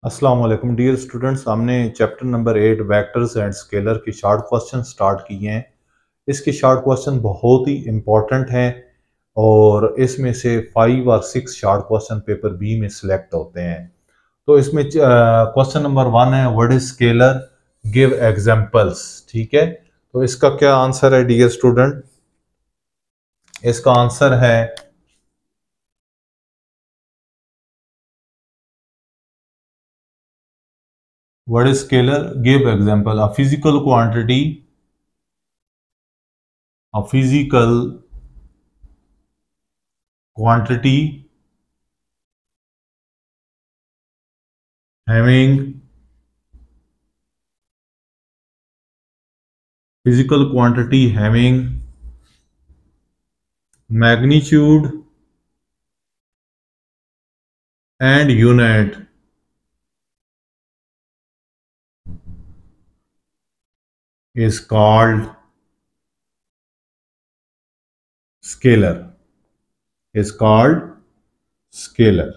अस्सलाम वालेकुम dear students. हमने chapter number 8 vectors and scalar की शॉर्ट क्वेश्चन स्टार्ट किए हैं। इसके शॉर्ट क्वेश्चन बहुत ही इम्पोर्टेंट हैं और इसमें से 5 और 6 शॉर्ट क्वेश्चन पेपर बी में सिलेक्ट होते हैं। तो इसमें क्वेश्चन नंबर 1 है what is scalar, give examples. ठीक है, तो इसका क्या आंसर है डियर स्टूडेंट? इसका आंसर है what is scalar, give example. A physical quantity, a physical quantity having magnitude and unit is called scalar, is called scalar।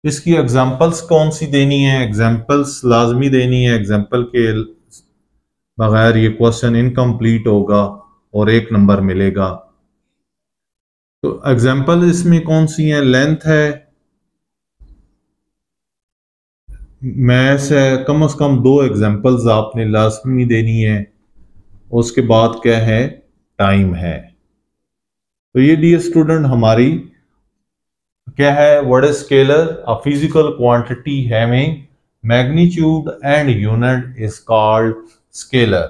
इसकी एग्जांपल्स कौन सी देनी है? एग्जांपल्स लाजमी देनी है, एग्जांपल के बगैर ये क्वेश्चन इनकम्प्लीट होगा और 1 नंबर मिलेगा। तो एग्जांपल इसमें कौन सी है? लेंथ है, मैथ है, कम से कम 2 एग्जांपल्स आपने लाजमी देनी है। उसके बाद क्या है? टाइम है। तो ये डियर स्टूडेंट हमारी क्या है? What is scalar, a physical quantity having magnitude and unit is called scalar.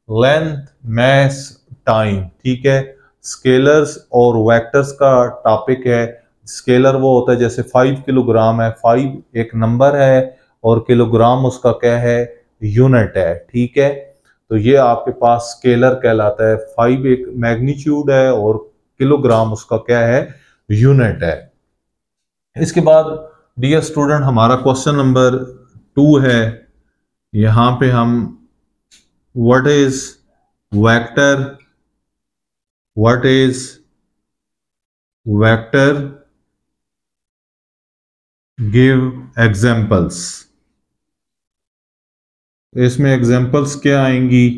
Length, mass, time. ठीक है, स्केलर्स और वेक्टर्स का टॉपिक है। स्केलर वो होता है जैसे 5 किलोग्राम है, 5 एक नंबर है और किलोग्राम उसका क्या है? यूनिट है। ठीक है, तो ये आपके पास स्केलर कहलाता है। 5 एक मैग्नीट्यूड है और किलोग्राम उसका क्या है? यूनिट है। इसके बाद डियर स्टूडेंट हमारा क्वेश्चन नंबर 2 है। यहां पे हम what is vector, what is vector, give examples. इसमें एग्जांपल्स क्या आएंगी?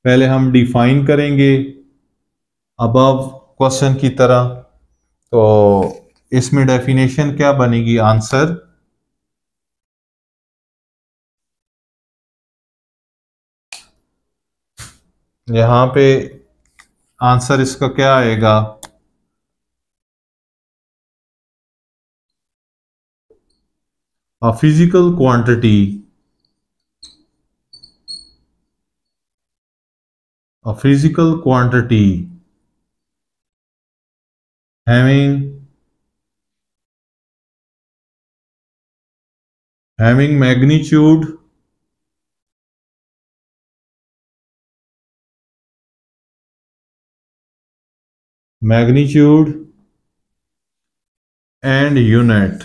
पहले हम डिफाइन करेंगे अबव क्वेश्चन की तरह। तो इसमें डेफिनेशन क्या बनेगी? आंसर यहां पे आंसर इसका क्या आएगा? अ physical quantity, a physical quantity having magnitude and unit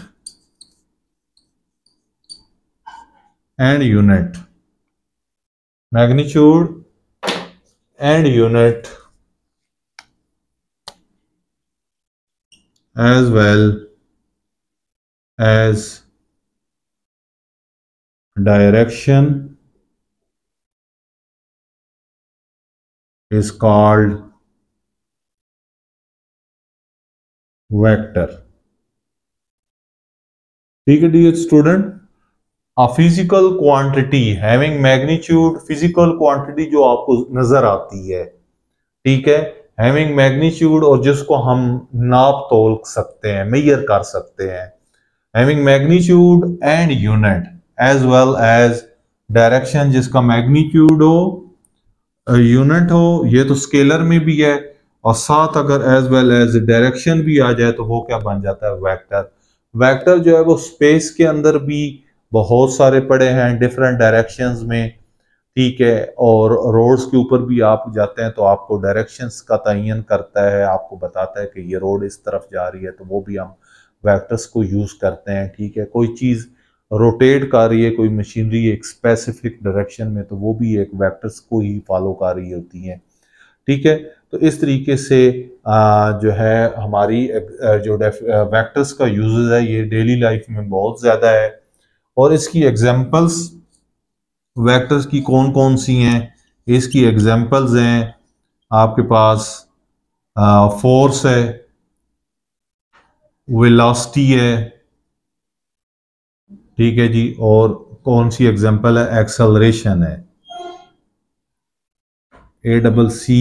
magnitude and unit as well as direction is called vector। ठीक है dear student, a physical quantity having magnitude, physical quantity जो आपको नजर आती है, ठीक है, हैविंग मैग्नीट्यूड और जिसको हम नाप तोल सकते हैं, मेजर कर सकते हैं। Having magnitude and unit as well as direction, जिसका मैग्नीट्यूड हो, यूनिट हो, ये तो स्केलर में भी है, और साथ अगर एज वेल एज डायरेक्शन भी आ जाए तो वो क्या बन जाता है? वेक्टर। वेक्टर जो है वो स्पेस के अंदर भी बहुत सारे पड़े हैं डिफरेंट डायरेक्शंस में। ठीक है, और रोड्स के ऊपर भी आप जाते हैं तो आपको डायरेक्शंस का तयन करता है, आपको बताता है कि ये रोड इस तरफ जा रही है, तो वो भी हम वेक्टर्स को यूज करते हैं। ठीक है, कोई चीज़ रोटेट कर रही है, कोई मशीनरी एक स्पेसिफिक डायरेक्शन में, तो वो भी एक वेक्टर्स को ही फॉलो कर रही होती है। ठीक है, तो इस तरीके से जो है हमारी जो वेक्टर्स का यूजेस है ये डेली लाइफ में बहुत ज़्यादा है। और इसकी एग्जांपल्स वेक्टर्स की कौन कौन सी हैं, इसकी एग्जांपल्स हैं आपके पास फोर्स है, वेलोसिटी है, ठीक है जी, और कौन सी एग्जांपल है, एक्सेलरेशन है, ACC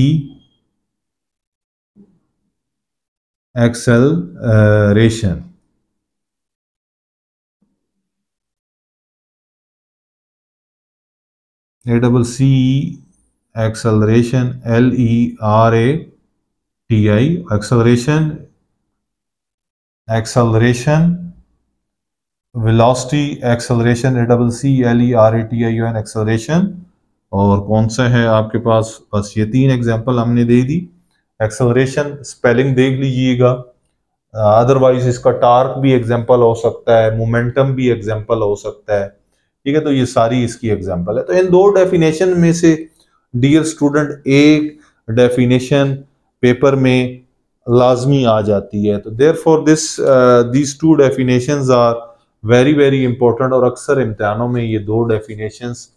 acceleration. ACC acceleration, LERATI acceleration, acceleration, velocity, acceleration, ACC LERATION acceleration. और कौन सा है आपके पास, बस ये 3 एग्जांपल हमने दे दी। एक्सेलरेशन स्पेलिंग देख लीजिएगा, अदरवाइज इसका टार्क भी एग्जांपल हो सकता है, मोमेंटम भी एग्जांपल हो सकता है, ठीक है। तो ये सारी इसकी एग्जांपल है। तो इन 2 डेफिनेशन में से डियर स्टूडेंट एक डेफिनेशन पेपर में लाजमी आ जाती है। तो therefore these 2 definitions are very very important, और अक्सर इम्तिहानों में ये 2 डेफिनेशंस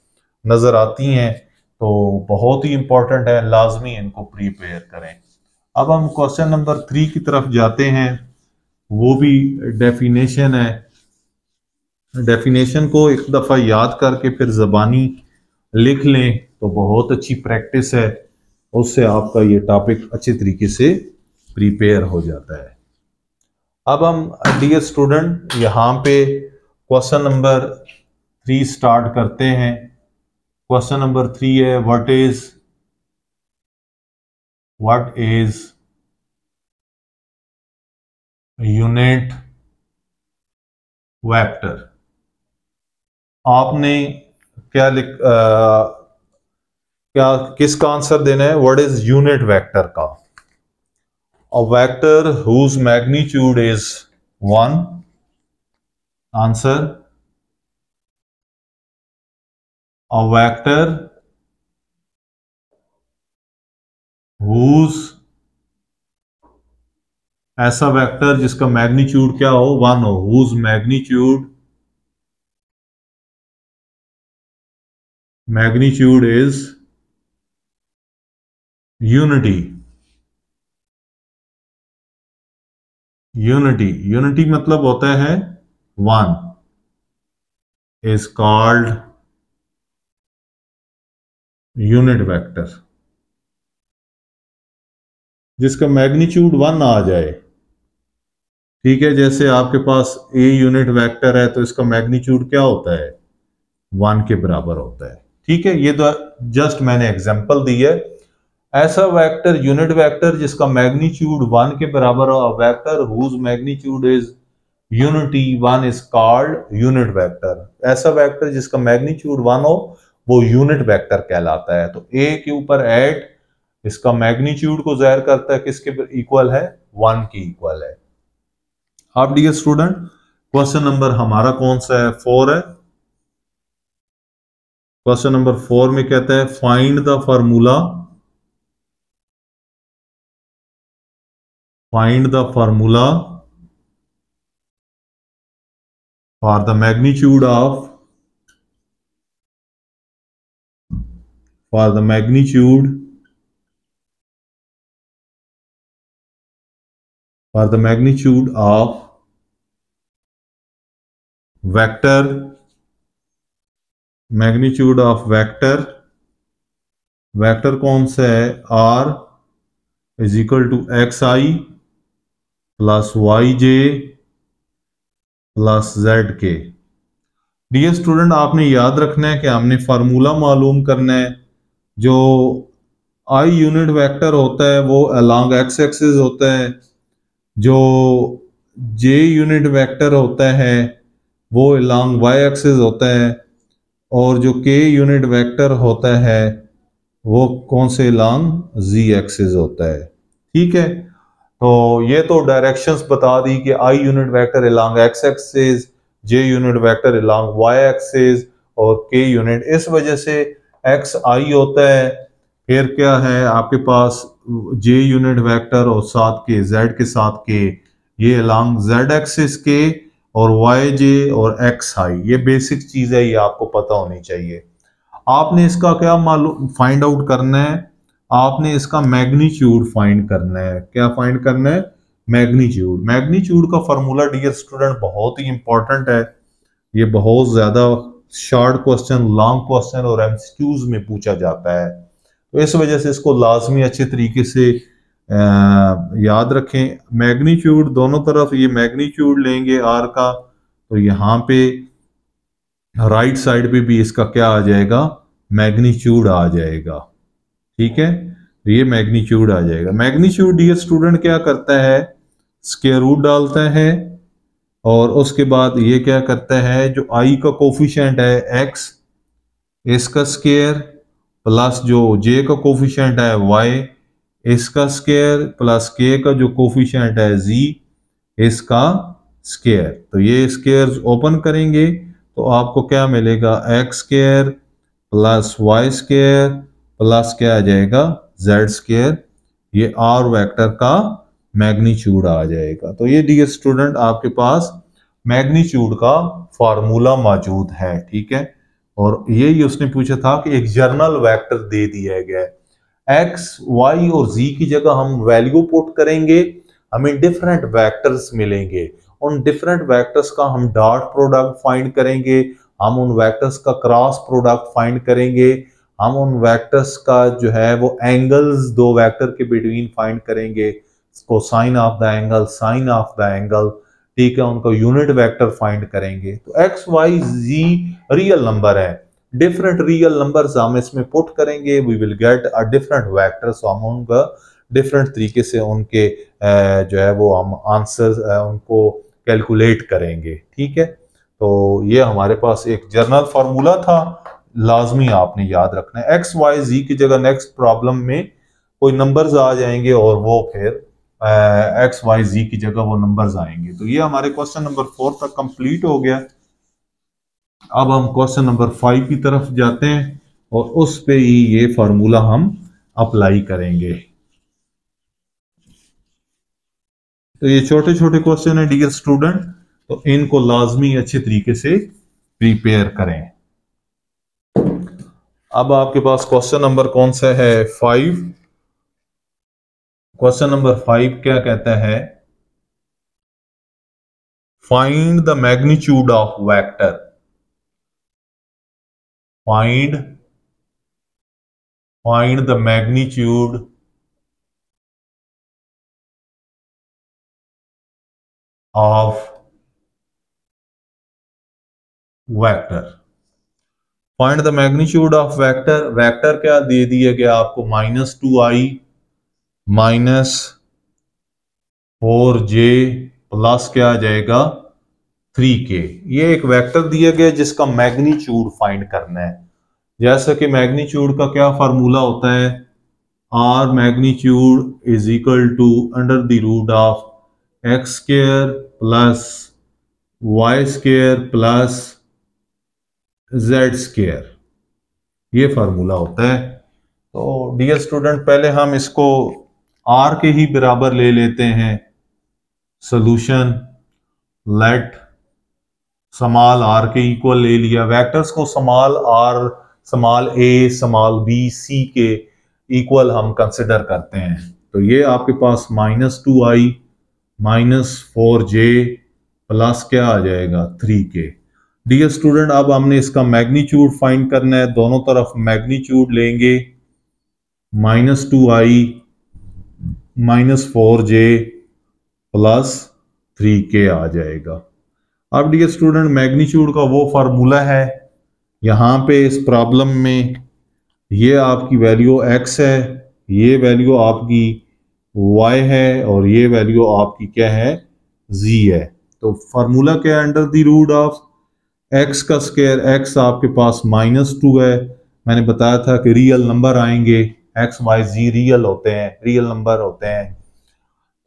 नजर आती हैं, तो बहुत ही इंपॉर्टेंट है, लाजमी इनको प्रिपेयर करें। अब हम क्वेश्चन नंबर 3 की तरफ जाते हैं, वो भी डेफिनेशन है। डेफिनेशन को एक दफ़ा याद करके फिर ज़बानी लिख लें तो बहुत अच्छी प्रैक्टिस है, उससे आपका ये टॉपिक अच्छे तरीके से प्रिपेयर हो जाता है। अब हम डियर स्टूडेंट यहाँ पे क्वेश्चन नंबर 3 स्टार्ट करते हैं। क्वेश्चन नंबर 3 है, व्हाट इज यूनिट वेक्टर। आपने क्या किसका आंसर देना है, व्हाट इज यूनिट वेक्टर का। A vector whose magnitude is 1, answer. A vector whose, ऐसा वेक्टर जिसका मैग्नीट्यूड क्या हो, 1 हो, whose magnitude is unity. Unity मतलब होता है 1, इज कॉल्ड यूनिट वेक्टर। जिसका मैग्नीट्यूड 1 आ जाए, ठीक है, जैसे आपके पास ए यूनिट वेक्टर है तो इसका मैग्नीट्यूड क्या होता है, 1 के बराबर होता है, ठीक है। ये तो जस्ट मैंने एग्जांपल दी है। ऐसा वेक्टर यूनिट वेक्टर जिसका मैग्नीट्यूड 1 के बराबर हो, vector whose magnitude is unity 1 is called unit vector. ऐसा वेक्टर जिसका मैग्नीट्यूड 1 हो वो यूनिट वेक्टर कहलाता है। तो ए के ऊपर एट इसका मैग्नीट्यूड को जाहिर करता है, किसके इक्वल है, 1 के इक्वल है। अब डियर स्टूडेंट क्वेश्चन नंबर हमारा कौन सा है, 4 है। क्वेश्चन नंबर 4 में कहता है find the formula for the magnitude of vector, magnitude of vector कौन सा है, r is equal to xi plus yj plus zk। डियर स्टूडेंट आपने याद रखना है कि हमने फार्मूला मालूम करना है। जो आई यूनिट वेक्टर होता है वो अलोंग एक्स एक्सिस होता है, जो जे यूनिट वेक्टर होता है वो अलोंग वाई एक्सिस होता है, और जो के यूनिट वेक्टर होता है वो कौन से अलोंग जी एक्सिस होता है, ठीक है। तो ये तो डायरेक्शंस बता दी कि i unit vector along x axis, j unit vector along y axis, और के यूनिट, इस वजह से एक्स आई होता है। फिर क्या है आपके पास, जे यूनिट वेक्टर और साथ के जेड के साथ के, ये अलॉन्ग जेड एक्सिस के, और वाई जे और एक्स हाई, ये बेसिक चीज है, ये आपको पता होनी चाहिए। आपने इसका क्या मालूम फाइंड आउट करना है, आपने इसका मैग्नीट्यूड फाइंड करना है। क्या फाइंड करना है? मैग्नीट्यूड। मैग्नीट्यूड का फार्मूला डियर स्टूडेंट बहुत ही इंपॉर्टेंट है, ये बहुत ज्यादा शॉर्ट क्वेश्चन, लॉन्ग क्वेश्चन और एमसीक्यूज में पूछा जाता है, तो इस वजह से इसको लाजमी अच्छे तरीके से याद रखें। मैग्नीट्यूड दोनों तरफ ये मैग्नीट्यूड लेंगे आर का, तो यहाँ पे राइट साइड पे भी इसका क्या आ जाएगा? मैग्नीट्यूड आ जाएगा। ठीक है, तो ये मैग्नीट्यूड आ जाएगा। मैग्नीट्यूड डियर स्टूडेंट क्या करता है? स्क्वायर रूट डालता है, और उसके बाद ये क्या करता है, जो आई का कोफिशिएंट है एक्स, इसका स्क्वायर, प्लस जो जे का कोफिशिएंट है वाई, इसका स्क्वायर, प्लस के का जो कोफिशिएंट है जी, इसका स्क्वायर। तो ये स्क्वायर्स ओपन करेंगे तो आपको क्या मिलेगा? X square plus y square plus क्या आ जाएगा? Z square. ये आर वेक्टर का मैग्नीट्यूड आ जाएगा। तो ये डियर स्टूडेंट आपके पास मैग्नीट्यूड का फार्मूला मौजूद है। ठीक है, और यही उसने पूछा था कि एक जर्नल वेक्टर दे दिया गया है, एक्स वाई और जी की जगह हम वैल्यू पुट करेंगे, हमें डिफरेंट वेक्टर्स मिलेंगे, उन डिफरेंट वेक्टर्स का हम डॉट प्रोडक्ट फाइंड करेंगे, हम उन वेक्टर्स का क्रॉस प्रोडक्ट फाइंड करेंगे, हम उन वेक्टर्स का जो है वो एंगल्स दो वेक्टर के बिटवीन फाइंड करेंगे, cosine of the angle, sine of the angle. ठीक है, उनका यूनिट वेक्टर फाइंड करेंगे। तो X Y Z real number है, डिफरेंट रियल नंबर्स हम इसमें पुट करेंगे, we will get a different vector. So हम उनका डिफरेंट तरीके से उनके जो है वो हम आंसर उनको कैलकुलेट करेंगे। ठीक है, तो ये हमारे पास एक जर्नल फार्मूला था, लाजमी आपने याद रखना है। एक्स वाई जी की जगह नेक्स्ट प्रॉब्लम में कोई नंबर्स आ जाएंगे और वो फिर एक्स वाई जी की जगह वो नंबर्स आएंगे। तो ये हमारे क्वेश्चन नंबर 4 तक कंप्लीट हो गया। अब हम क्वेश्चन नंबर 5 की तरफ जाते हैं और उस पे ही ये फार्मूला हम अप्लाई करेंगे। तो ये छोटे छोटे क्वेश्चन है डियर स्टूडेंट, तो इनको लाजमी अच्छे तरीके से प्रिपेयर करें। अब आपके पास क्वेश्चन नंबर कौन सा है? 5। क्वेश्चन नंबर 5 क्या कहता है? Find the magnitude of vector. Find the magnitude of vector. Find the magnitude of vector. Vector क्या दे दिया गया आपको? -2i -4j प्लस क्या आ जाएगा? 3k। ये एक वेक्टर दिया गया जिसका मैग्नीट्यूड फाइंड करना है। जैसा कि मैग्नीट्यूड का क्या फार्मूला होता है? R magnitude is equal to under the root of x square plus y square plus z square, ये फार्मूला होता है। तो डियर स्टूडेंट पहले हम इसको आर के ही बराबर ले लेते हैं। सोल्यूशन लेट स्मॉल आर के इक्वल ले लिया, वेक्टर्स को small R, small A, small B, C के इक्वल हम कंसिडर करते हैं। तो ये आपके पास -2i -4j प्लस क्या आ जाएगा? 3k। डियर स्टूडेंट अब हमने इसका मैग्नीट्यूड फाइंड करना है, दोनों तरफ मैग्नीट्यूड लेंगे, -2i -4j प्लस 3k आ जाएगा। अब डियर स्टूडेंट मैग्नीट्यूड का वो फार्मूला है, यहाँ पे इस प्रॉब्लम में ये आपकी वैल्यू x है, ये वैल्यू आपकी y है और ये वैल्यू आपकी क्या है? z है। तो फार्मूला क्या है? Under the root of x का स्क्वायर, x आपके पास -2 है, मैंने बताया था कि रियल नंबर आएंगे, x y z रियल होते हैं, रियल नंबर होते हैं।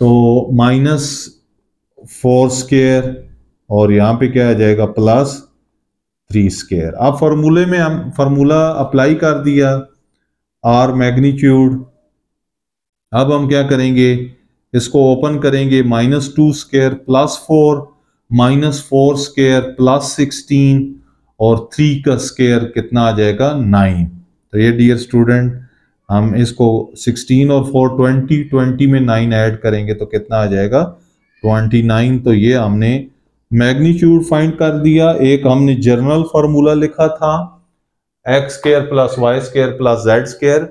तो -4 स्क्वायर और यहाँ पे क्या आ जाएगा? +3 स्क्वायर। अब फार्मूले में हम फार्मूला अप्लाई कर दिया, आर मैग्नीट्यूड अब हम क्या करेंगे, इसको ओपन करेंगे, -2² + 4, -4² + 16 और 3 का स्क्वायर कितना आ जाएगा 9। तो ये डियर स्टूडेंट हम इसको 16 और 4 20 में 9 ऐड करेंगे तो कितना आ जाएगा 29। तो ये हमने मैग्नीट्यूड फाइंड कर दिया। एक हमने जनरल फार्मूला लिखा था x² + y² + z²।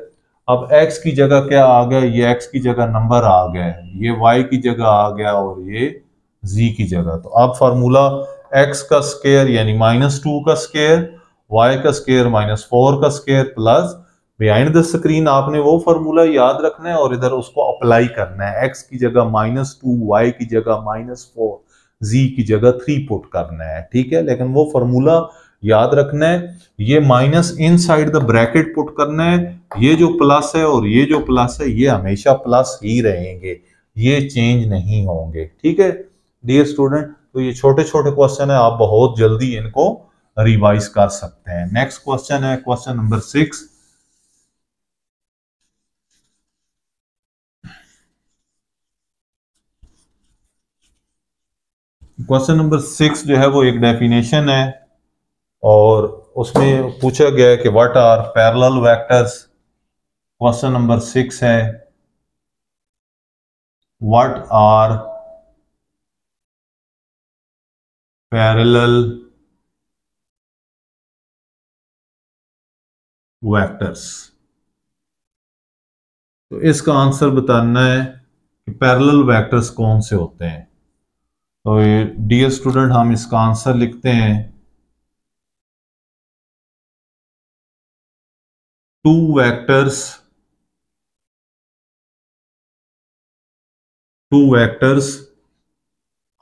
अब x की जगह क्या आ गया, ये x की जगह नंबर आ गया है, ये y की जगह आ गया और ये z की जगह। तो अब फार्मूला x का स्क्वायर यानी -2 का स्क्वायर, y का स्क्वायर -4 का square plus behind the screen आपने वो फार्मूला याद रखना है और इधर उसको अप्लाई करना है। x की जगह -2, y की जगह -4, z की जगह 3 पुट करना है, ठीक है। लेकिन वो फार्मूला याद रखना है, ये minus inside the bracket put करना है। ये जो प्लस है और ये जो प्लस है ये हमेशा प्लस ही रहेंगे, ये चेंज नहीं होंगे, ठीक है डियर स्टूडेंट। तो ये छोटे छोटे क्वेश्चन है, आप बहुत जल्दी इनको रिवाइज कर सकते हैं। नेक्स्ट क्वेश्चन है क्वेश्चन नंबर 6। क्वेश्चन नंबर 6 जो है वो एक डेफिनेशन है और उसमें पूछा गया है कि what are parallel vectors. Question number 6 है व्हाट आर पैरेलल वेक्टर्स। तो इसका आंसर बताना है कि पैरेलल वेक्टर्स कौन से होते हैं। तो ये डियर स्टूडेंट हम इसका आंसर लिखते हैं two vectors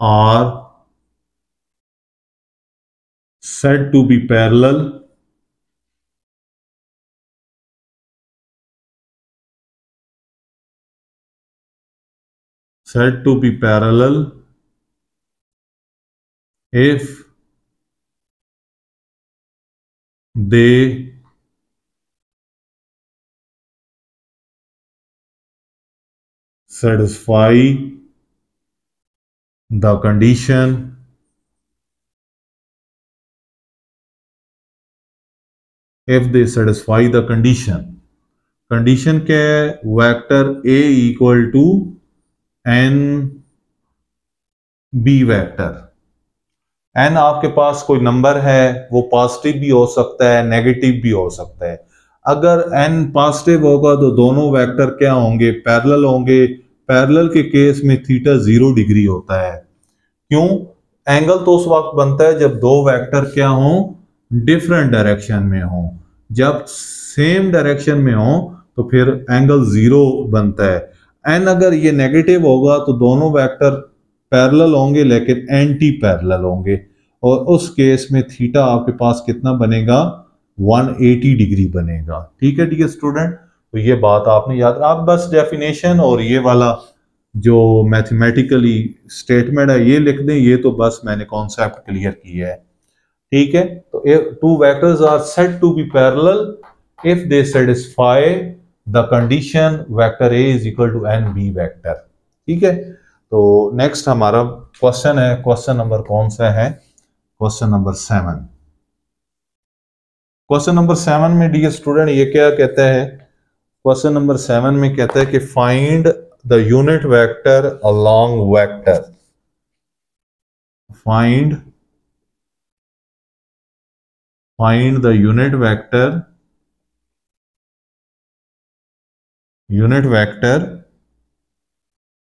are said to be parallel if they satisfy the condition condition क्या है, vector a equal to n b vector. N आपके पास कोई नंबर है, वो पॉजिटिव भी हो सकता है नेगेटिव भी हो सकता है। अगर एन पॉजिटिव होगा तो दोनों वेक्टर क्या होंगे, पैरेलल होंगे। पैरेलल के केस में थीटा 0 डिग्री होता है। क्यों, एंगल तो उस वक्त बनता है जब दो वेक्टर क्या हों, डिफरेंट डायरेक्शन में हों। जब सेम डायरेक्शन में हो तो फिर एंगल 0 बनता है। एन अगर ये नेगेटिव होगा तो दोनों वेक्टर पैरेलल होंगे लेकिन एंटी पैरेलल होंगे और उस केस में थीटा आपके पास कितना बनेगा 180 डिग्री बनेगा, ठीक है डियर स्टूडेंट। तो ये बात आपने याद, आप बस डेफिनेशन और ये वाला जो मैथमेटिकली स्टेटमेंट है ये लिख दें, ये तो बस मैंने कॉन्सेप्ट क्लियर किया है, ठीक है। तो two vectors are said to be parallel if they satisfy the condition vector a is equal to n b vector, ठीक है। तो नेक्स्ट हमारा क्वेश्चन है, क्वेश्चन नंबर कौन सा है, क्वेश्चन नंबर 7। क्वेश्चन नंबर 7 में डियर स्टूडेंट ये क्या कहता है, क्वेश्चन नंबर 7 में कहता है कि find the unit vector along vector. Find the unit vector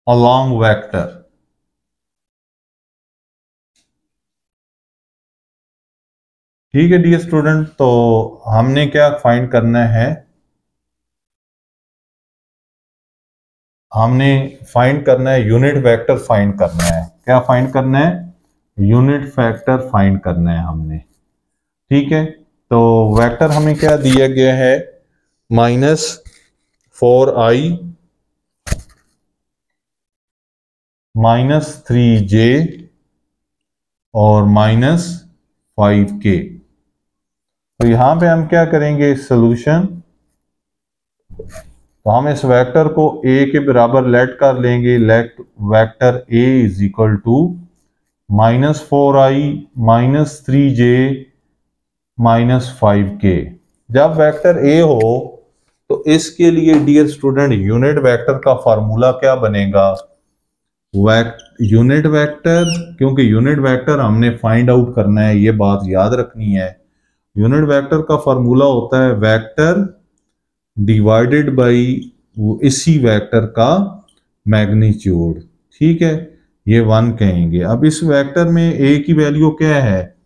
along vector. ठीक है डियर स्टूडेंट, तो हमने क्या फाइंड करना है, हमने फाइंड करना है यूनिट वेक्टर फाइंड करना है। क्या फाइंड करना है, यूनिट वेक्टर फाइंड करना है हमने, ठीक है। तो वेक्टर हमें क्या दिया गया है, -4i -3j और -5k। तो यहां पे हम क्या करेंगे, सॉल्यूशन तो हम इस वेक्टर को ए के बराबर लेट कर लेंगे। Let vector a is equal to -4i -3j -5k। जब वेक्टर ए हो तो इसके लिए डियर स्टूडेंट यूनिट वेक्टर का फार्मूला क्या बनेगा? यूनिट वेक्टर, क्योंकि यूनिट वेक्टर हमने फाइंड आउट करना है, ये बात याद रखनी है। यूनिट वेक्टर का फार्मूला होता है वेक्टर डिवाइडेड बाई इसी वेक्टर का मैग्नीट्यूड। ठीक है, ये 1 कहेंगे। अब इस वेक्टर में ए की वैल्यू क्या है?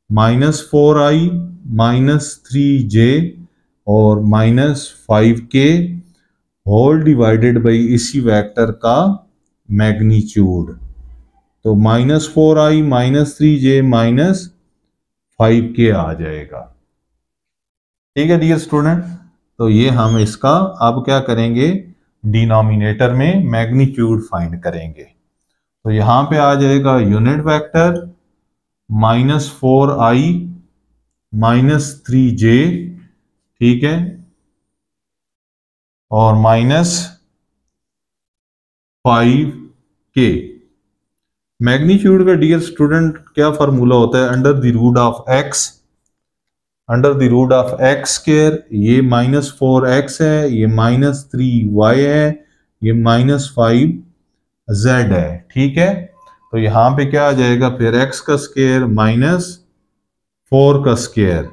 -4i -3j और -5k होल डिवाइडेड बाई इसी वेक्टर का मैग्नीट्यूड। तो -4i -3j -5k आ जाएगा। ठीक है डियर स्टूडेंट, तो ये हम इसका अब क्या करेंगे, डिनोमिनेटर में मैग्नीट्यूड फाइंड करेंगे। तो यहां पे आ जाएगा यूनिट वेक्टर -4i -3j, ठीक है, और -5k। मैग्नीट्यूड का डियर स्टूडेंट क्या फार्मूला होता है? Under the root of x, under the root of x square. ये -4x है, ये -3y है, ये -5z है। ठीक है, तो यहां पे क्या आ जाएगा फिर? x का स्क्वायर -4 का स्क्वायर,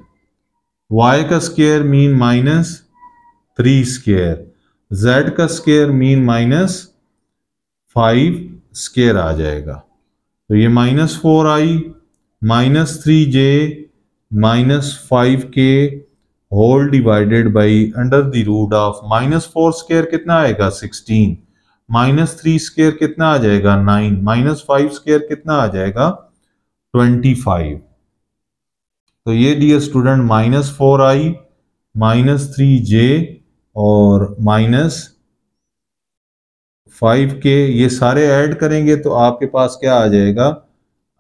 y का स्क्वायर मीन -3 स्क्वायर, z का स्क्वायर मीन -5 स्क्वायर आ जाएगा। तो ये -4i -3j -5k whole divided by under the root of -4 square कितना आएगा? 16, -3 स्क्वायर कितना आ जाएगा? 9, -5 स्क्वायर कितना आ जाएगा? 25। तो ये डियर स्टूडेंट -4i -3j और -5k ये सारे ऐड करेंगे तो आपके पास क्या आ जाएगा?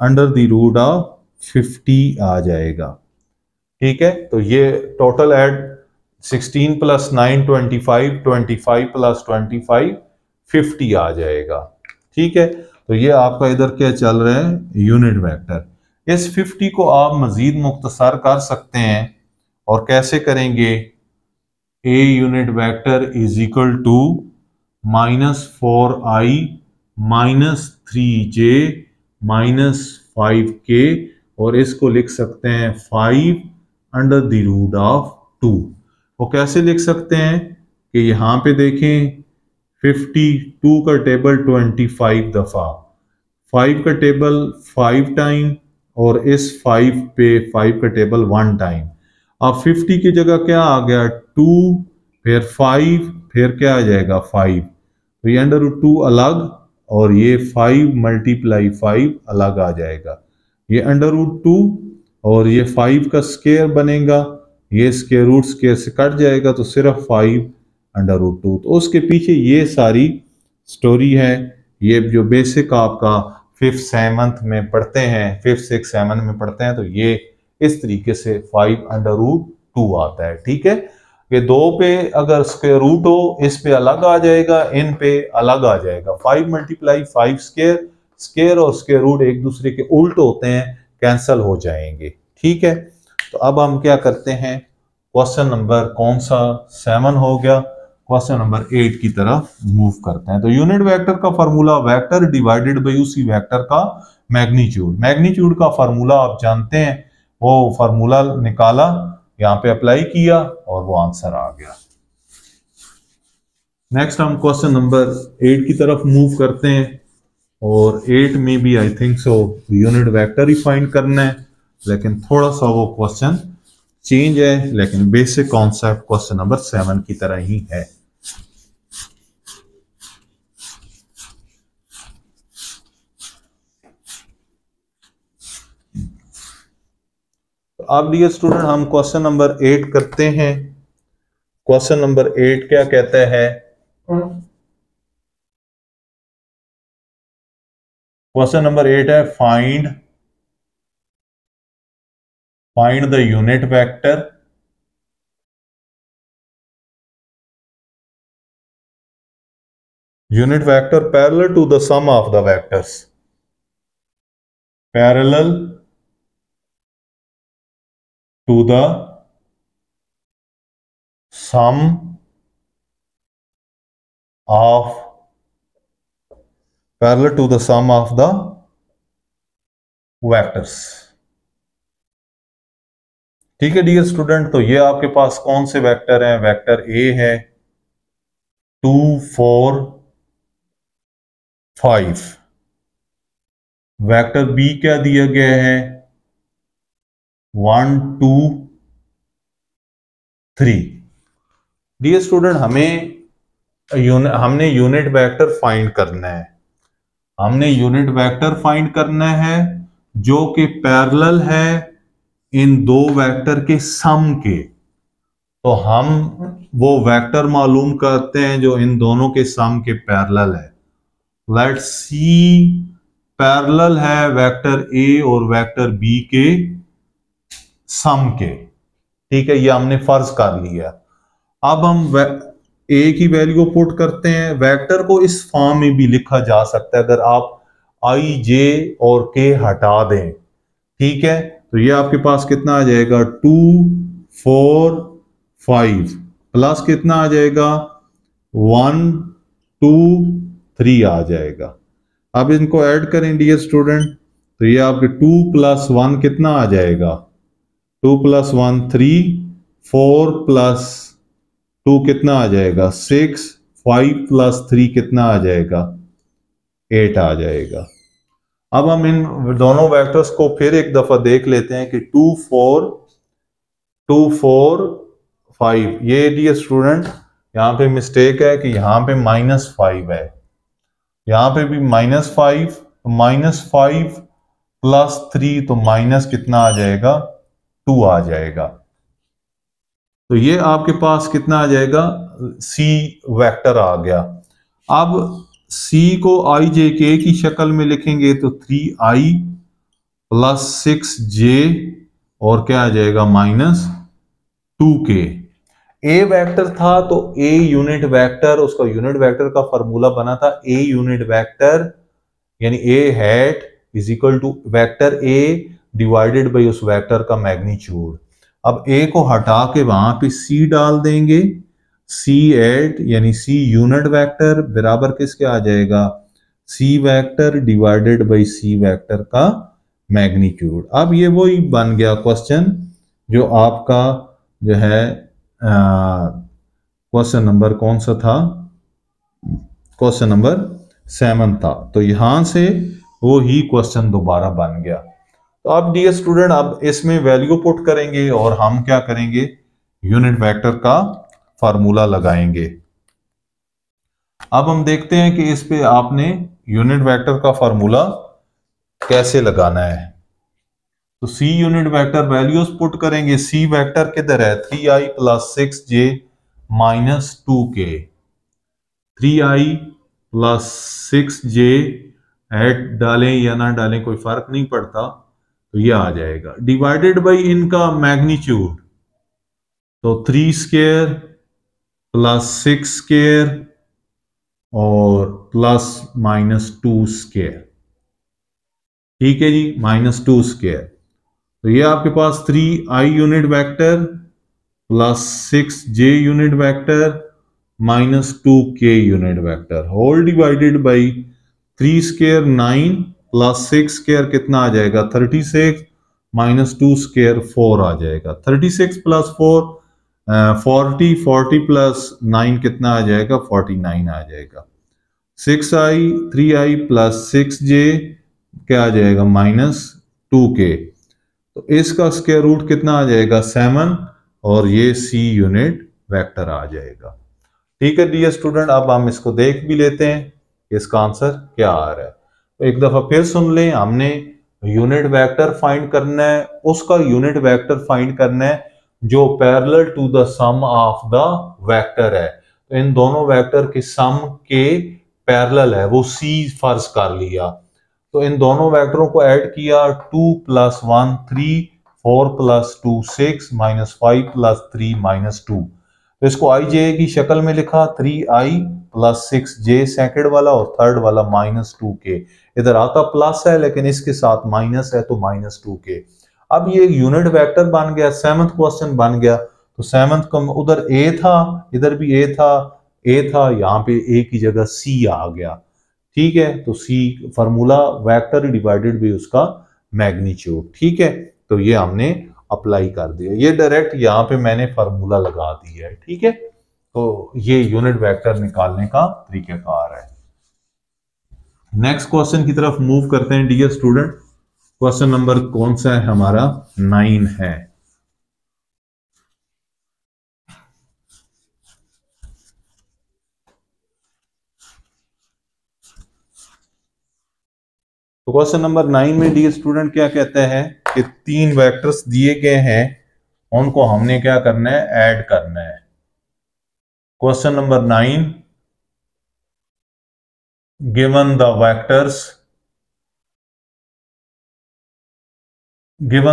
अंडर द रूट ऑफ 50 आ जाएगा। ठीक है, तो ये टोटल ऐड 16 + 9 25, 25 + 25 50 आ जाएगा। ठीक है, तो ये आपका इधर क्या चल रहा है? Unit vector. इस 50 को आप मजीद मुख्तसर कर सकते हैं, और कैसे करेंगे? A unit vector is equal to -4i -3j -5k, और इसको लिख सकते हैं 5 अंडर द रूट ऑफ 2। वो कैसे लिख सकते हैं कि यहां पे देखें 52 का टेबल 25 दफा, 5 का टेबल 5 टाइम, और इस 5 पे 5 का टेबल 1 टाइम। अब 50 की जगह क्या आ गया? 2, फिर 5, फिर क्या आ जाएगा? 5। तो ये अंडर रूट 2 अलग, और ये 5 × 5 अलग आ जाएगा। ये अंडर रूट 2 और ये 5 का स्क्वायर बनेगा, ये स्क्वायर रूट स्क्वायर से कट जाएगा, तो सिर्फ 5 अंडर रूट 2। तो उसके पीछे ये सारी स्टोरी है। ये जो बेसिक आपका 5th 7th में पढ़ते हैं, 5th 6th 7th में पढ़ते हैं, तो ये इस तरीके से 5 अंडर रूट 2 आता है। ठीक है, ये 2 पे अगर स्क्वायर रूट हो, इस पे अलग आ जाएगा, इन पे अलग आ जाएगा। 5 × 5 स्क्वायर, स्क्वायर और स्क्वायर रूट एक दूसरे के उल्ट होते हैं, कैंसल हो जाएंगे। ठीक है, तो अब हम क्या करते हैं? क्वेश्चन नंबर कौन सा? 7 हो गया। क्वेश्चन नंबर 8 की तरफ मूव करते हैं। तो यूनिट वेक्टर का फार्मूला वेक्टर डिवाइडेड बाई उसी वेक्टर का मैग्नीट्यूड। मैग्नीट्यूड का फार्मूला आप जानते हैं, वो फार्मूला निकाला, यहां पे अप्लाई किया, और वो आंसर आ गया। नेक्स्ट हम क्वेश्चन नंबर 8 की तरफ मूव करते हैं, और 8 में भी I think so unit vector he find करना है, लेकिन थोड़ा सा वो क्वेश्चन चेंज है, लेकिन बेसिक कॉन्सेप्ट क्वेश्चन नंबर 7 की तरह ही है। तो अब डियर स्टूडेंट हम क्वेश्चन नंबर 8 करते हैं। क्वेश्चन नंबर 8 क्या कहता है? क्वेश्चन नंबर 8 है find the unit vector unit vector parallel to the sum of the vectors, parallel to the sum of the vectors। ठीक है डियर स्टूडेंट, तो ये आपके पास कौन से वेक्टर हैं? वेक्टर ए है 2 4 5, वेक्टर बी क्या दिया गया है? 1 2 3। डियर स्टूडेंट, हमने यूनिट वेक्टर फाइंड करना है। हमने यूनिट वेक्टर फाइंड करना है जो कि पैरेलल है इन दो वेक्टर के सम के। तो हम वो वेक्टर मालूम करते हैं जो इन दोनों के सम के पैरेलल है। लेट्स सी पैरेलल है वेक्टर ए और वेक्टर बी के सम के। ठीक है, ये हमने फर्ज कर लिया। अब हम ए की वैल्यू पुट करते हैं। वेक्टर को इस फॉर्म में भी लिखा जा सकता है अगर आप आई जे और के हटा दें। ठीक है, तो ये आपके पास कितना आ जाएगा? 2 4 5 प्लस कितना आ जाएगा? 1 2 3 आ जाएगा। अब इनको ऐड करें डियर स्टूडेंट, तो ये आपके 2 + 1 कितना आ जाएगा? 2 + 1 3, 4 + 2 कितना आ जाएगा? 6, 5 + 3 कितना आ जाएगा? 8 आ जाएगा। अब हम इन दोनों वेक्टर्स को फिर एक दफा देख लेते हैं कि 2 4 5। ये डियर स्टूडेंट यहाँ पे मिस्टेक है कि यहाँ पे -5 है, यहाँ पे भी -5, -5 + 3 तो माइनस कितना आ जाएगा? 2 आ जाएगा। तो ये आपके पास कितना आ जाएगा? सी वेक्टर आ गया। अब सी को आई जे के की शक्ल में लिखेंगे तो 3i + 6j और क्या आ जाएगा? -2k। ए वेक्टर था तो ए यूनिट वेक्टर, उसका यूनिट वेक्टर का फॉर्मूला बना था ए यूनिट वेक्टर यानी A hat is equal to vector A divided by उस वेक्टर का मैग्नीट्यूड। अब ए को हटा के वहां पे सी डाल देंगे। C8 यानी सी यूनिट वेक्टर बराबर किसके आ जाएगा? C vector divided by C vector का मैग्नीट्यूड। अब ये वही बन गया क्वेश्चन जो आपका जो है क्वेश्चन नंबर कौन सा था? क्वेश्चन नंबर 7 था। तो यहां से वो ही क्वेश्चन दोबारा बन गया। तो अब डियर स्टूडेंट, अब इसमें वैल्यू पुट करेंगे और हम क्या करेंगे? यूनिट वेक्टर का फार्मूला लगाएंगे। अब हम देखते हैं कि इस पे आपने यूनिट वेक्टर का फार्मूला कैसे लगाना है। तो सी यूनिट वेक्टर वैल्यूज पुट करेंगे। सी वेक्टर किधर है? 3i + 6j - 2k। 3i + 6j add डालें या ना डालें कोई फर्क नहीं पड़ता, तो ये आ जाएगा। डिवाइडेड बाई इनका मैग्नीट्यूड, तो 3² + 6² और +-2²। ठीक है जी, -2²। तो ये आपके पास 3i unit vector + 6j unit vector -2k unit vector whole divided by 3² 9 + 6² कितना आ जाएगा? 36 -2² 4 आ जाएगा। 36 + 4 40, 40 + 9 कितना आ जाएगा? 49 आ जाएगा। 6i 3i + 6j क्या आ जाएगा? -2k। तो इसका स्क्वायर रूट कितना आ जाएगा? 7 और ये सी यूनिट वेक्टर आ जाएगा। ठीक है डियर स्टूडेंट, अब हम इसको देख भी लेते हैं इसका आंसर क्या आ रहा है। तो एक दफा फिर सुन लें, हमने यूनिट वेक्टर फाइंड करना है, उसका यूनिट वेक्टर फाइंड करना है जो parallel to the sum of the vector है। तो इन दोनों वेक्टर के सम के पैरेलल है, वो सी फर्ज कर लिया। तो इन दोनों वेक्टरों को ऐड किया, 2 + 1 3, 4 + 2 6, -5 + 3 -2। तो इसको आई जे की शक्ल में लिखा 3i प्लस 6j सेकंड वाला और थर्ड वाला -2k। इधर आता प्लस है लेकिन इसके साथ माइनस है तो -2k। अब ये यूनिट वेक्टर बन गया, सेवंथ क्वेश्चन बन गया। तो सेवंथ का उधर ए था, इधर भी ए था, यहाँ पे ए की जगह सी आ गया। ठीक है, तो सी फार्मूला वेक्टर डिवाइडेड बाय उसका मैग्नीट्यूड। ठीक है, तो ये हमने अप्लाई कर दिया, ये डायरेक्ट यहाँ पे मैंने फार्मूला लगा दिया है। ठीक है, तो ये यूनिट वेक्टर निकालने का तरीकाकार है। नेक्स्ट क्वेश्चन की तरफ मूव करते हैं डियर स्टूडेंट। क्वेश्चन नंबर कौन सा है हमारा? 9 है। तो क्वेश्चन नंबर 9 में डियर स्टूडेंट क्या कहते हैं कि 3 वेक्टर्स दिए गए हैं, उनको हमने क्या करना है? ऐड करना है। Question number 9, given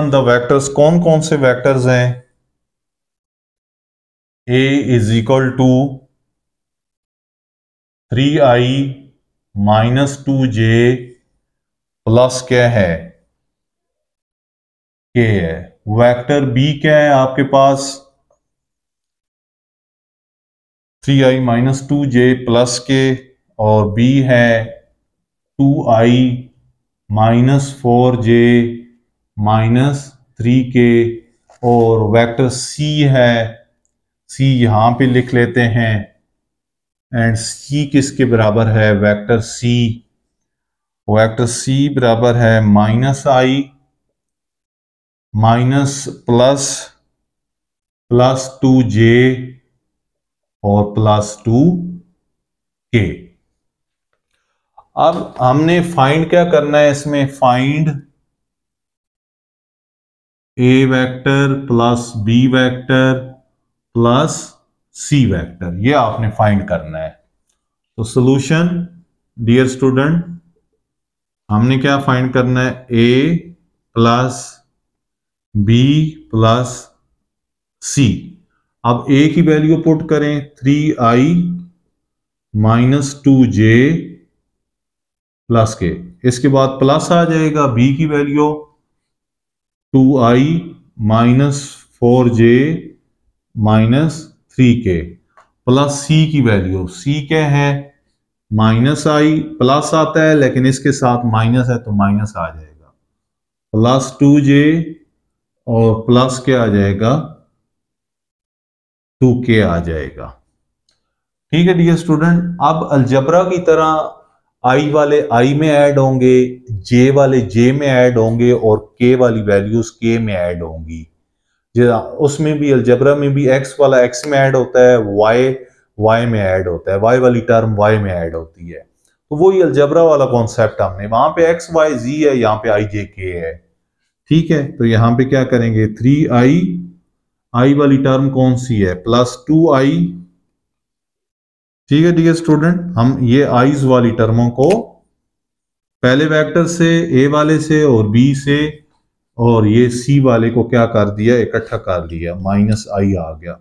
the vectors कौन कौन से वेक्टर्स हैं? a is equal to 3i -2j plus क्या है? k है। वेक्टर b क्या है आपके पास? 3i -2j प्लस k, और b है 2i -4j -3k, और वेक्टर c है, c यहां पे लिख लेते हैं। एंड c किसके बराबर है? वेक्टर c बराबर है -i प्लस 2j और +2k। अब हमने फाइंड क्या करना है इसमें? Find a vector plus b vector plus c vector, ये आपने फाइंड करना है। तो सॉल्यूशन डियर स्टूडेंट, हमने क्या फाइंड करना है? a plus b plus c। अब a की वैल्यू पुट करें 3i -2j प्लस के, इसके बाद प्लस आ जाएगा b की value 2i -4j -3k plus c की वैल्यू, c क्या है? -i, प्लस आता है लेकिन इसके साथ माइनस है तो माइनस आ जाएगा, +2j और प्लस क्या आ जाएगा? 2k आ जाएगा। ठीक है डियर स्टूडेंट, अब अलजबरा की तरह i वाले i में ऐड होंगे, j वाले j में ऐड होंगे और k वाली वैल्यूज k में ऐड होंगी। उसमें भी अलजबरा में भी x वाला x में ऐड होता है, y में ऐड होता है, y वाली टर्म y में ऐड होती है। तो वही अलजबरा वाला कॉन्सेप्ट हमने, वहां पे x y z है, यहाँ पे i j k है। ठीक है, तो यहाँ पे क्या करेंगे? 3i, i वाली टर्म कौन सी है? +2i। ठीक है डियर स्टूडेंट, हम ये आईज वाली टर्मों को पहले वेक्टर से, a वाले से और b से और ये c वाले को क्या कर दिया? इकट्ठा कर दिया, -i आ गया।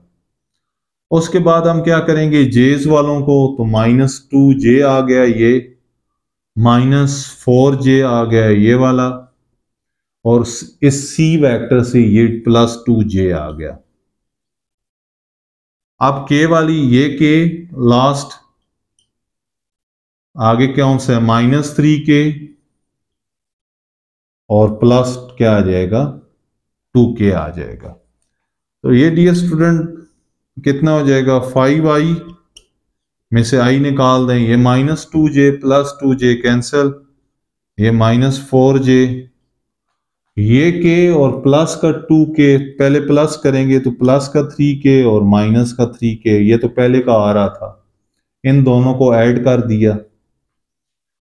उसके बाद हम क्या करेंगे? जेज वालों को, तो -2j आ गया, ये -4j आ गया ये वाला, और इस c वेक्टर से ये +2j आ गया। अब k वाली, ये k लास्ट आगे कौन सा है? -3k और प्लस क्या आ जाएगा? 2k आ जाएगा। तो ये डियर स्टूडेंट कितना हो जाएगा? 5i में से i निकाल दें, ये -2j प्लस 2j कैंसिल, ये -4j, ये k और प्लस का 2k, पहले प्लस करेंगे तो प्लस का 3k और माइनस का 3k, ये तो पहले का आ रहा था, इन दोनों को ऐड कर दिया।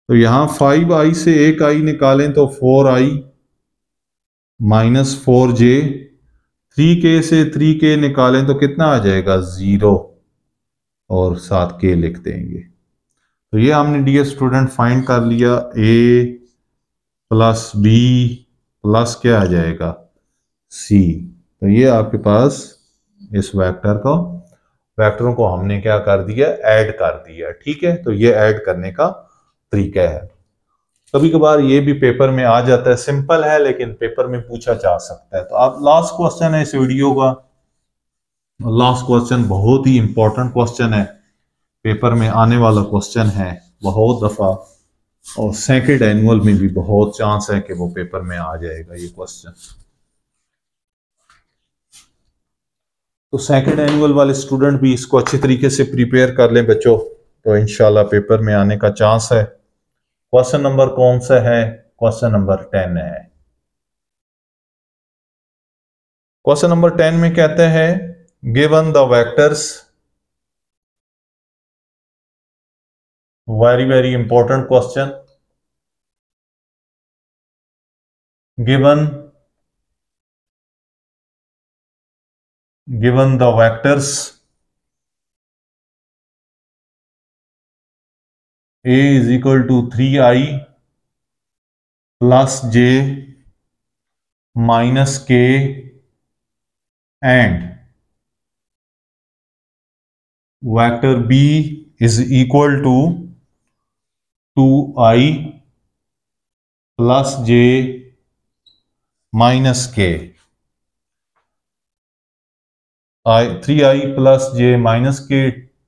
तो यहां 5i से एक i निकालें तो 4i -4j, 3k से 3k निकालें तो कितना आ जाएगा? 0, और साथ k लिख देंगे। तो ये हमने डियर स्टूडेंट फाइंड कर लिया, a प्लस b प्लस क्या आ जाएगा? c। तो ये आपके पास इस वेक्टर का वेक्टरों को हमने क्या कर दिया, ऐड कर दिया। ठीक है, तो ये ऐड करने का तरीका है। कभी कभार ये भी पेपर में आ जाता है, सिंपल है लेकिन पेपर में पूछा जा सकता है। तो आप लास्ट क्वेश्चन है इस वीडियो का, लास्ट क्वेश्चन बहुत ही इंपॉर्टेंट क्वेश्चन है, पेपर में आने वाला क्वेश्चन है बहुत दफा, और सेकंड एनुअल में भी बहुत चांस है कि वो पेपर में आ जाएगा ये क्वेश्चन। तो सेकंड एनुअल वाले स्टूडेंट भी इसको अच्छी तरीके से प्रिपेयर कर लें बच्चों, तो इंशाल्लाह पेपर में आने का चांस है। क्वेश्चन नंबर कौन सा है, क्वेश्चन नंबर 10 है। क्वेश्चन नंबर 10 में कहते हैं given the vectors, very very important question, given the vectors a is equal to 3i plus j minus k and vector b is equal to 2i plus j minus k, 3i plus j minus k,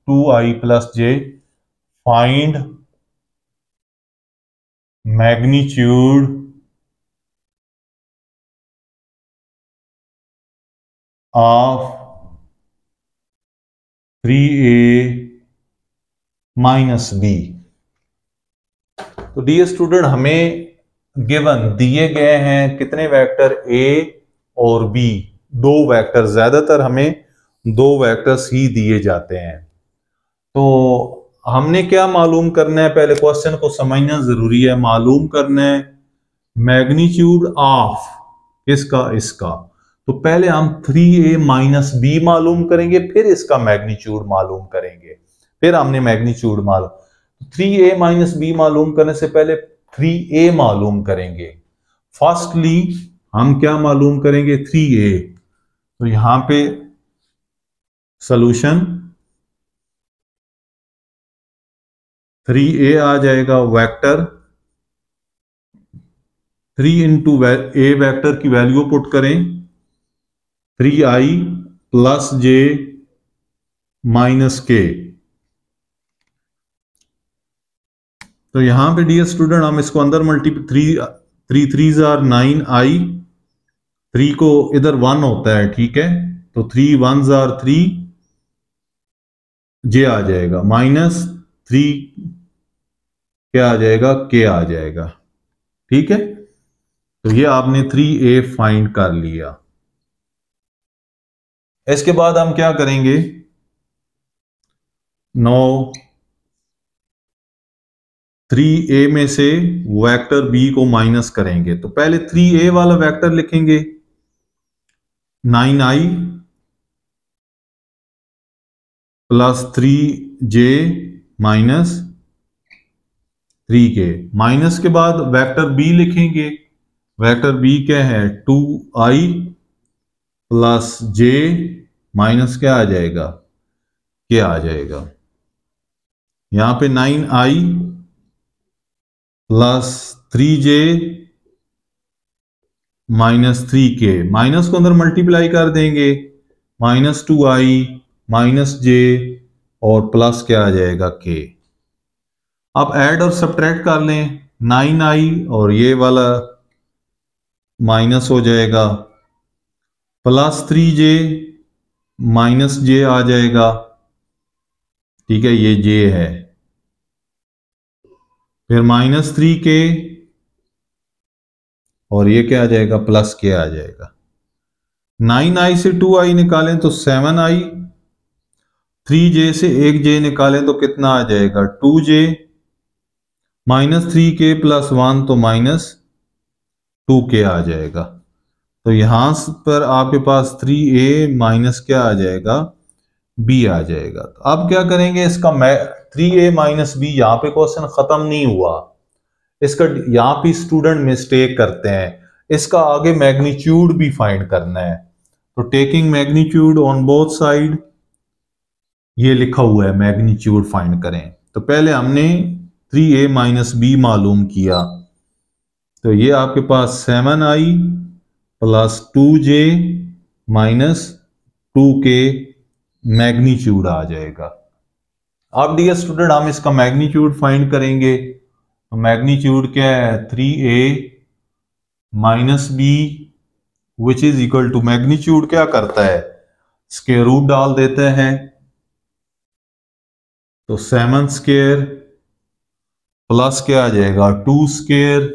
2i plus j, find magnitude of 3a minus b। तो dear student हमें given दिए गए हैं कितने vector a और b, दो vector, ज्यादातर हमें दो वेक्टर्स ही दिए जाते हैं। तो हमने क्या मालूम करना है, पहले क्वेश्चन को समझना जरूरी है। मालूम करना है मैग्नीट्यूड ऑफ किसका, इसका। तो पहले हम 3a माइनस बी मालूम करेंगे, फिर इसका मैग्नीट्यूड मालूम करेंगे, फिर हमने मैग्नीट्यूड मालूम। 3a माइनस बी मालूम करने से पहले 3a मालूम करेंगे। फर्स्टली हम क्या मालूम करेंगे, 3a। तो यहां पे सॉल्यूशन 3a आ जाएगा, वेक्टर 3 इंटू a वेक्टर की वैल्यू पुट करें 3i plus j minus k। तो यहां पे डियर स्टूडेंट हम इसको अंदर मल्टीप्लाई, 3 3 जार 9i, 3 को इधर 1 होता है, ठीक है, तो 3 1 जार 3 j आ जाएगा, माइनस 3 क्या आ जाएगा, k आ जाएगा। ठीक है, तो ये आपने 3a फाइंड कर लिया। इसके बाद हम क्या करेंगे, 3a में से वेक्टर b को माइनस करेंगे। तो पहले 3a वाला वेक्टर लिखेंगे 9i plus 3j minus 3k, minus के बाद वेक्टर b लिखेंगे, वेक्टर b क्या है 2i प्लस j माइनस क्या आ जाएगा, क्या आ जाएगा। यहां पे 9i plus 3j minus 3k, minus को अंदर मल्टीप्लाई कर देंगे, माइनस 2i माइनस j और प्लस क्या आ जाएगा k। अब ऐड और सब्ट्रैक्ट कर लें, 9i और ये वाला माइनस हो जाएगा, प्लस 3j माइनस j आ जाएगा, ठीक है, ये j है, फिर माइनस 3k और ये क्या आ जाएगा, प्लस k आ जाएगा। 9i से 2i निकालें तो 7i, 3j से 1j निकालें तो कितना आ जाएगा 2j, माइनस 3k प्लस 1 तो माइनस 2k आ जाएगा। तो यहां पर आपके पास 3a माइनस क्या आ जाएगा, b आ जाएगा। तो अब क्या करेंगे, इसका 3a माइनस b, यहां पे क्वेश्चन खत्म नहीं हुआ, इसका यहां पे स्टूडेंट मिस्टेक करते हैं, इसका आगे मैग्नीट्यूड भी फाइंड करना है। तो taking magnitude on both side, ये लिखा हुआ है मैग्नीट्यूड फाइंड करें। तो पहले हमने 3a माइनस बी मालूम किया, तो ये आपके पास 7i plus 2j minus 2k magnitude आ जाएगा। अब डियर स्टूडेंट हम इसका मैग्नीट्यूड फाइंड करेंगे। तो मैग्नीट्यूड क्या है, 3a minus b which is equal to, magnitude क्या करता है, स्क्वायर रूट डाल देते हैं। तो 7 स्क्वायर प्लस क्या आ जाएगा 2 स्क्वायर,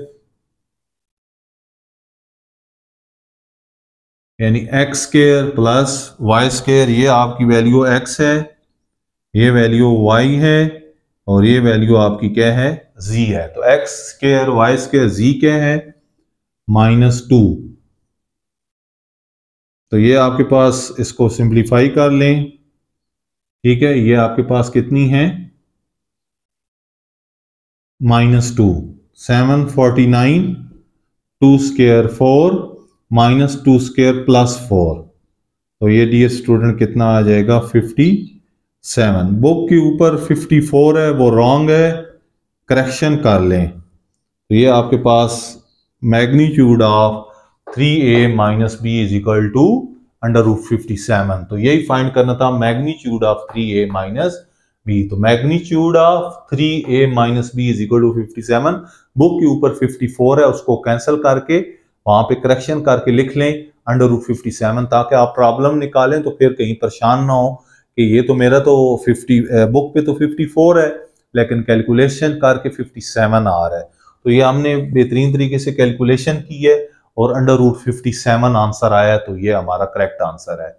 यानी x square plus y square. ये आपकी वैल्यू एक्स है, ये वैल्यू वाई है, और ये वैल्यू आपकी क्या है, जी है। तो एक्स स्क्वायर वाई स्क्वायर जी क्या है, -2। तो ये आपके पास, इसको सिंप्लीफाई कर लें, ठीक है। ये आपके पास कितनी है, -2, 749, 2 स्क्वायर 4 माइनस 2 स्क्वायर प्लस 4। तो ये डियर स्टूडेंट कितना आ जाएगा, 57। बुक के ऊपर 54 है, वो रॉन्ग है, करेक्शन कर लें। तो ये आपके पास magnitude of 3a minus B is equal to √57। तो यही फाइंड करना था, magnitude of 3a minus B. तो magnitude of 3a minus B is equal to 57। Book के ऊपर 54 है, उसको कैंसिल करके वहां पे करेक्शन करके लिख लें √57, ताकि आप प्रॉब्लम निकालें तो फिर कहीं परेशान ना हो कि ये तो मेरा तो 50 बुक पे तो 54 है लेकिन कैलकुलेशन करके 57 आ रहा है। तो ये हमने बेहतरीन तरीके से कैलकुलेशन की है और √57 आंसर आया, तो ये हमारा करेक्ट आंसर है।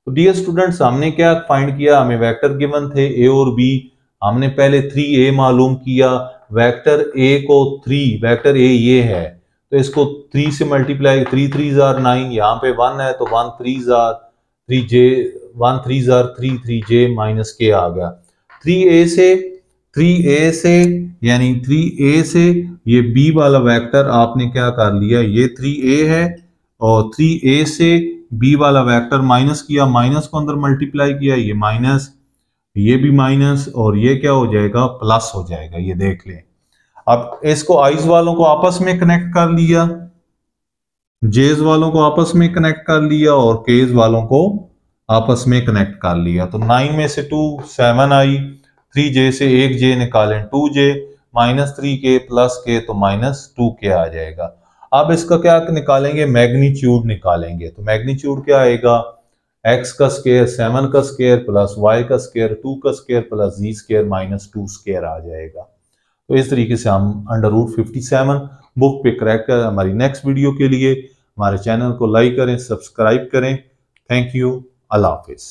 तो डियर स्टूडेंट्स, हमने क्या फाइंड किया, हमें वेक्टर गिवन थे ए और बी। हमने पहले 3a मालूम किया, वेक्टर a को 3, वेक्टर a ये है तो इसको 3 से मल्टीप्लाई, 3 3 जार 9, यहाँ पे 1 है तो 1 3 jar 3j, 1 3 jar 3 3j minus k आ गया। 3a से यानी 3a से ये b वाला वेक्टर आपने क्या कर लिया, ये 3a है और 3a से b वाला वेक्टर माइनस किया, माइनस को अंदर मल्टीप्लाई किया, ये माइनस, ये भी माइनस, और ये क्या हो जाएगा, प्लस हो जाएगा। ये देख लें। अब इसको आइज वालों को आपस में कनेक्ट कर लिया, जेज वालों को आपस में कनेक्ट कर लिया और केज वालों को आपस में कनेक्ट कर लिया। तो 9 में से 2 7 आई, 3j से 1j निकालें 2j, -3k प्लस k तो -2k आ जाएगा। अब इसका क्या निकालेंगे, मैग्नीट्यूड निकालेंगे। तो मैग्नीट्यूड क्या आएगा, x का स्क्वायर 7 का स्क्वायर प्लस y का स्क्वायर 2 का square plus z square -2 square आ जाएगा। तो इस तरीके से हम √57 बुक पे क्रैक कर। हमारी नेक्स्ट वीडियो के लिए हमारे चैनल को लाइक करें, सब्सक्राइब करें। थैंक यू, अल्लाह हाफिज़।